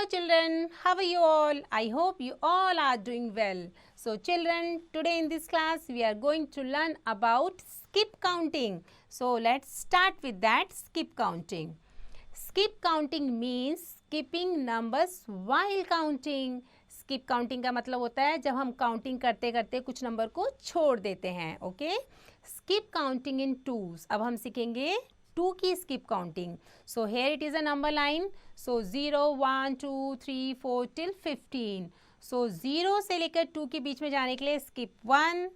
Hello children, how are you all? I hope you all are doing well. So children, today in this class we are going to learn about skip counting. So let's start with that skip counting. Skip counting means skipping numbers while counting. skip counting का मतलब होता है जब हम counting करते करते कुछ number को छोड़ देते हैं. Okay, skip counting in twos. अब हम सीखेंगे 2 की skip counting. So here it is a number line. So 0, 1, 2, 3, 4 till 15. So 0 से लेकर 2 के बीच में जाने के लिए skip 1,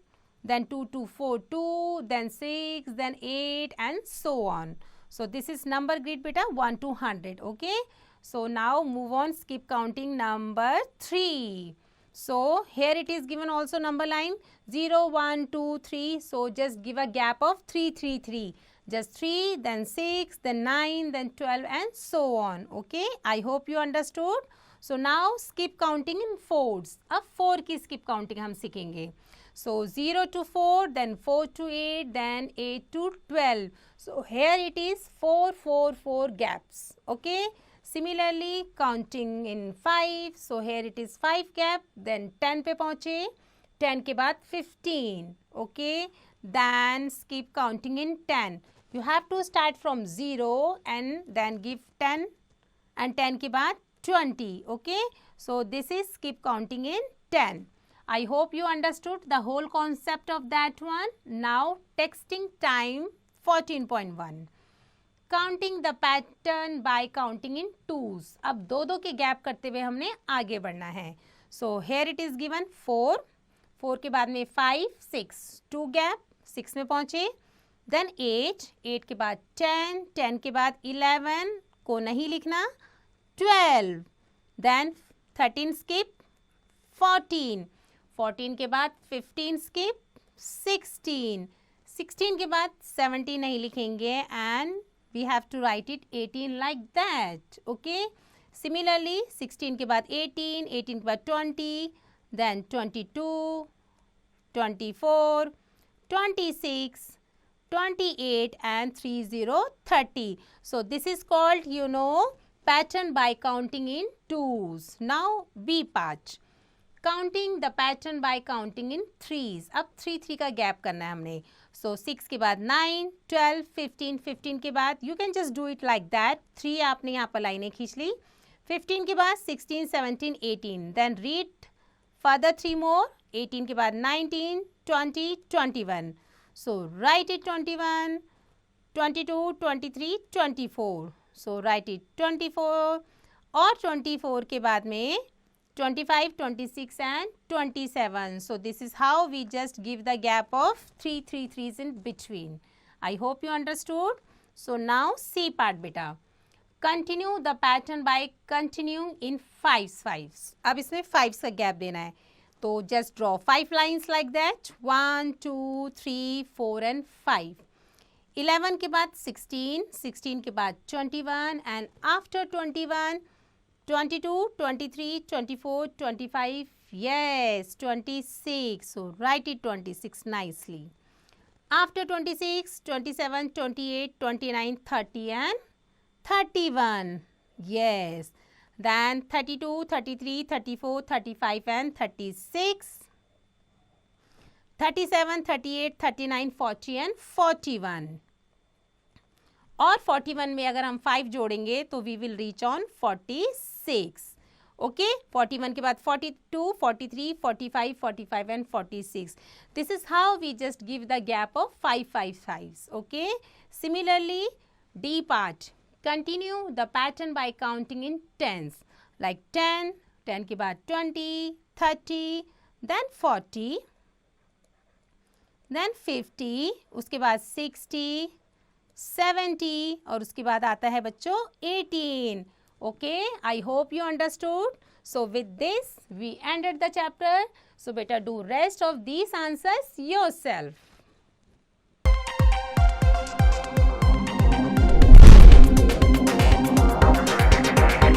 then 2 to 4 2, then 6, then 8 and so on. So this is number grid beta 1 to 100. Okay. So now move on, skip counting number 3. So here it is given also number line 0, 1, 2, 3. So just give a gap of 3, 3, 3. Just 3, then 6, then 9, then 12 and so on. Okay, I hope you understood. So now skip counting in fours. अब 4 की skip counting हम सीखेंगे. So 0 to 4, then 4 to 8, then 8 to 12. So here it is 4, 4, 4 gaps. Okay. Similarly counting in 5. So here it is 5 gap, then 10 पे पहुँचे, 10 के बाद 15. Okay. Then skip counting in 10. You have to start from 0 and then give 10 and 10 के बाद 20. Okay. So this is skip counting in 10. I hope you understood the whole concept of that one. Now texting time 14.1. Counting the pattern by counting in twos. अब दो दो के gap करते हुए हमने आगे बढ़ना है. So here it is given 4. 4 के बाद में 5, 6, 2 गैप, 6 में पहुँचे. Then 8, 8 के बाद 10, 10 के बाद 11 को नहीं लिखना, 12. Then 13 skip, 14, 14 के बाद 15 skip, 16, 16 के बाद 17 नहीं लिखेंगे and we have to write it 18 like that. Okay. Similarly 16 के बाद 18, 18 के बाद 20, then 22, 24, 26, 28 and 30, 30. So this is called, pattern by counting in twos. Now B part. Counting the pattern by counting in threes. अब 3 3 का gap करना है हमने. So 6 के बाद 9, 12, 15, 15 के बाद you can just do it like that. 3 आपने यहाँ पर लाइनें खींच ली. 15 के बाद 16, 17, 18. Then read further 3 more. 18 के बाद 19, 20, 21. So write it 21, 22, 23, 24. So write it 24 और 24 के बाद में 25, 26 and 27. So this is how we just give the gap of 3 3 3s in between. I hope you understood. So now C part beta. Continue the pattern by continuing in 5s 5s. अब इसमें 5s का gap देना है. तो just draw 5 lines like that. 1, 2, 3, 4 and 5. 11 के बाद 16, 16 के बाद 21 and after 21, 22, 23, 24, 25, yes, 26. So write it 26 nicely. After 26, 27, 28, 29, 30 and 31. Yes. Then 32, 33, 34, 35 and 36. 37, 38, 39, 40 and 41. और 41 में अगर हम 5 जोड़ेंगे तो we will reach on 46. Okay, 41 के बाद 42, 43, 45, 45 and 46. This is how we just give the gap of 5 5 5s. Okay. Similarly, D part. Continue the pattern by counting in tens. Like 10, 10 के बाद 20, 30, then 40, then 50, उसके बाद 60, 70 और उसके बाद आता है बच्चों 18. Okay, I hope you understood. So with this we ended the chapter. So better do rest of these answers yourself.